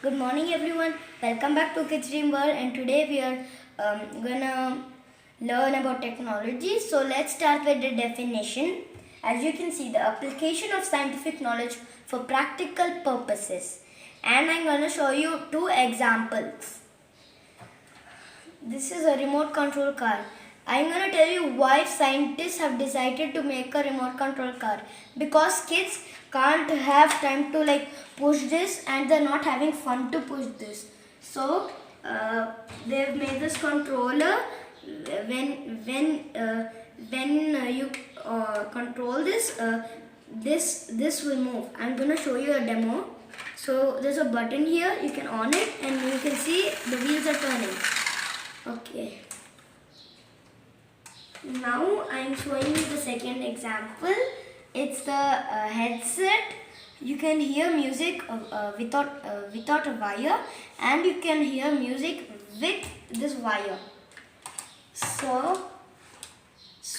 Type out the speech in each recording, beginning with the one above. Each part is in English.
Good morning, everyone. Welcome back to Kids Dream World, and today we are gonna learn about technology. So let's start with the definition. As you can see, the application of scientific knowledge for practical purposes, and I'm gonna show you two examples. This is a remote control car. I'm gonna tell you why scientists have decided to make a remote control car. Because kids can't have time to push this, and they're not having fun to push this. So they've made this controller. When you control this will move. I'm gonna show you a demo. So there's a button here. You can on it, and you can see the wheels are turning. Okay. Now I'm showing you the second example. It's the headset. You can hear music without a wire, and you can hear music with this wire. So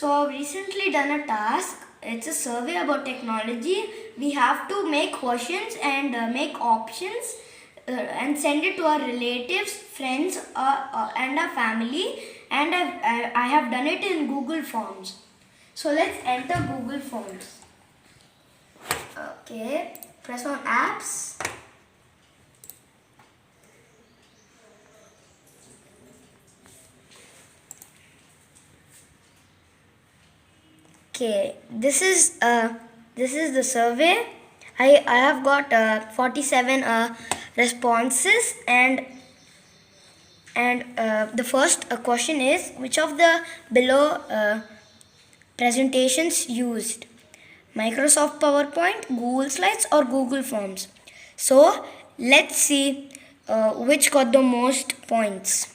I've recently done a task. It's a survey about technology. We have to make questions and make options and send it to our relatives, friends, and our family. And I have done it in Google Forms. So let's enter Google Forms. Okay, press on apps. Okay, this is the survey. I have got 47 responses, and the first question is, which of the below presentations used? Microsoft PowerPoint, Google Slides, or Google Forms? So let's see which got the most points.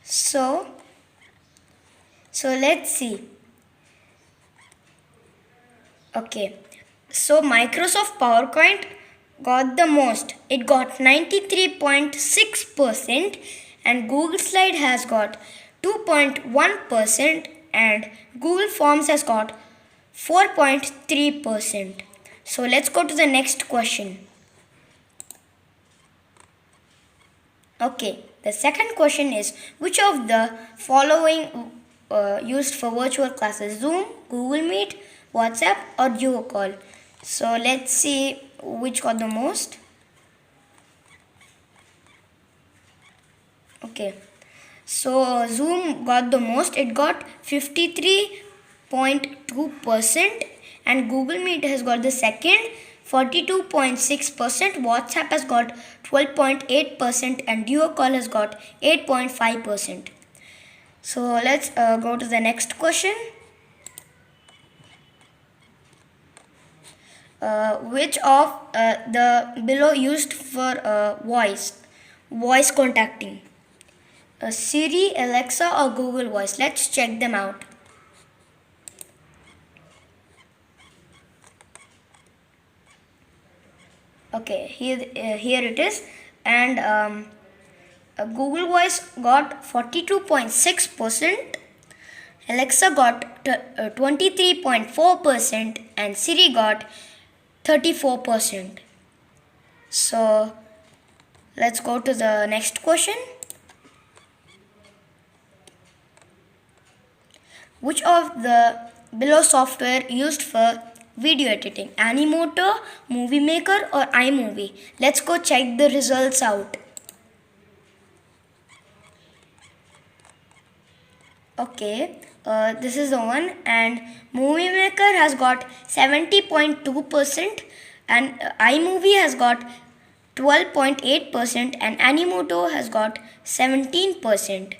So let's see. Okay, so Microsoft PowerPoint got the most. It got 93.6%, and Google Slide has got 2.1%, and Google Forms has got 4.3%. So let's go to the next question. Okay, the second question is, which of the following used for virtual classes? Zoom, Google Meet, WhatsApp, or Duo Call? So let's see which got the most. Okay, so Zoom got the most. It got 53.2%, and Google Meet has got the second, 42.6%. WhatsApp has got 12.8%, and Duo Call has got 8.5%. So let's go to the next question. Which of the below used for voice contacting? Siri, Alexa, or Google Voice? Let's check them out. Okay, here it is, and Google Voice got 42.6%, Alexa got 23.4%, and Siri got 34%. So let's go to the next question. Which of the below software used for video editing? Animoto, Movie Maker, or iMovie? Let's go check the results out. Okay, this is the one, and Movie Maker has got 70.2%, and iMovie has got 12.8%, and Animoto has got 17%.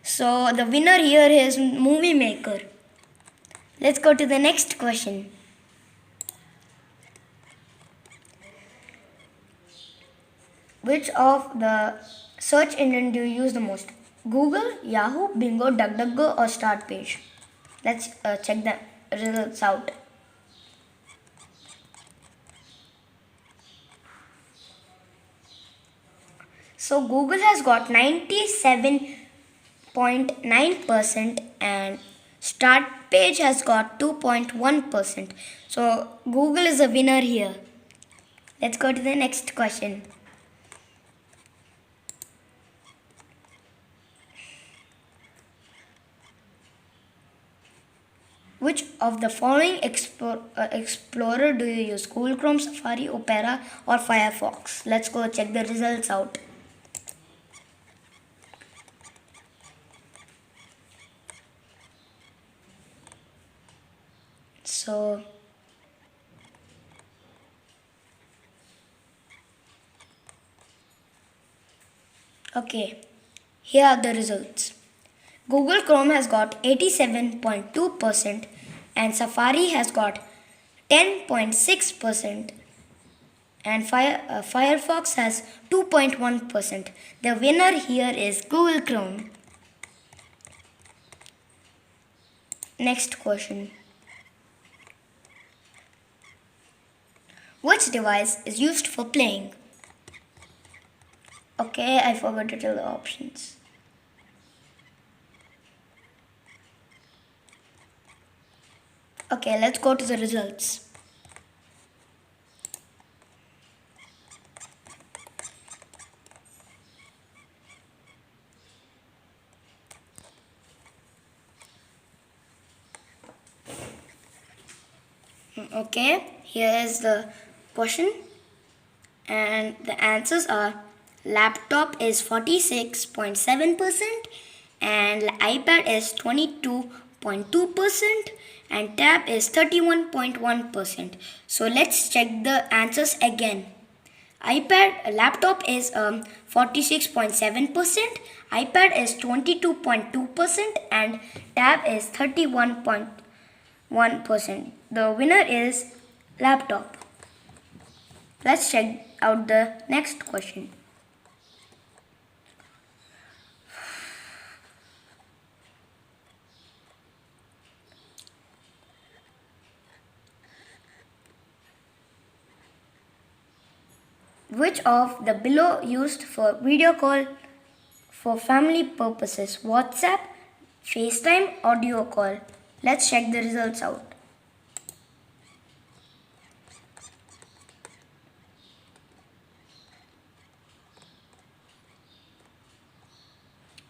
So the winner here is Movie Maker. Let's go to the next question. Which of the search engine do you use the most? Google, Yahoo, Bingo, DuckDuckGo, or Startpage? Let's check the results out. So Google has got 97.9%, and Startpage has got 2.1%. So Google is a winner here. Let's go to the next question. Which of the following explorer do you use? Google Chrome, Safari, Opera or Firefox? Let's go check the results out. So, okay, here are the results. Google Chrome has got 87.2% and Safari has got 10.6% and Firefox has 2.1%. The winner here is Google Chrome. Next question. Which device is used for playing? Okay, I forgot to tell the options. Okay, let's go to the results. Okay, here is the question and the answers are laptop is 46.7% and iPad is 22.2% and tab is 31.1%. So let's check the answers again. Laptop is 46.7%, iPad is 22.2% and tab is 31.1%. The winner is laptop. Let's check out the next question. Which of the below used for video call for family purposes? WhatsApp, FaceTime, audio call. Let's check the results out.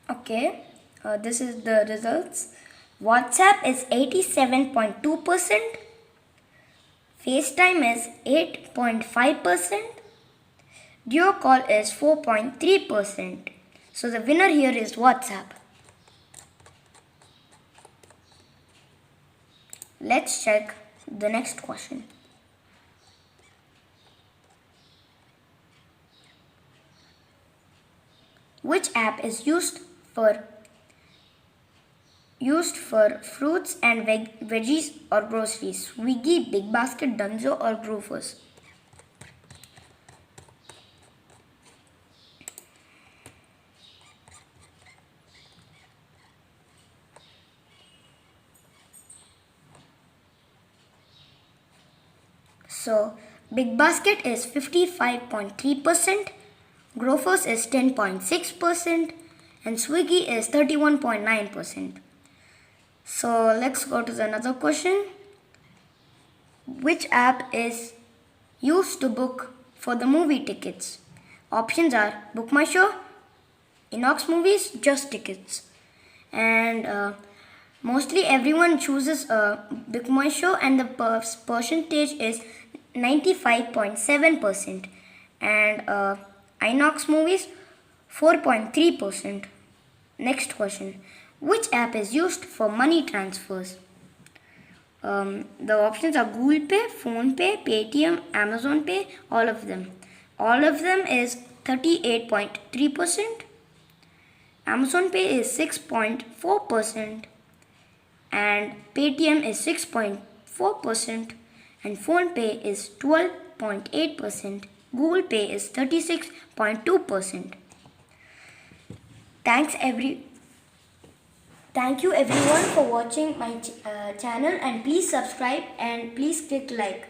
Okay, this is the results. WhatsApp is 87.2%, FaceTime is 8.5%, Duo call is 4.3%. So the winner here is WhatsApp. Let's check the next question. Which app is used for fruits and veggies or groceries? Swiggy, Big Basket, Dunzo or Grofers? So, Big Basket is 55.3%, Grofers is 10.6% and Swiggy is 31.9%. So, let's go to the another question. Which app is used to book for the movie tickets? Options are Book My Show, Inox Movies, Just Tickets. And mostly everyone chooses Book My Show and the percentage is 95.7% and Inox Movies 4.3%. Next question. Which app is used for money transfers? The options are Google Pay, Phone Pay, Paytm, Amazon Pay, all of them. All of them is 38.3%. Amazon Pay is 6.4% and Paytm is 6.4% and Phone Pay is 12.8%. Google Pay is 36.2%. Thank you everyone for watching my channel and please subscribe and please click like.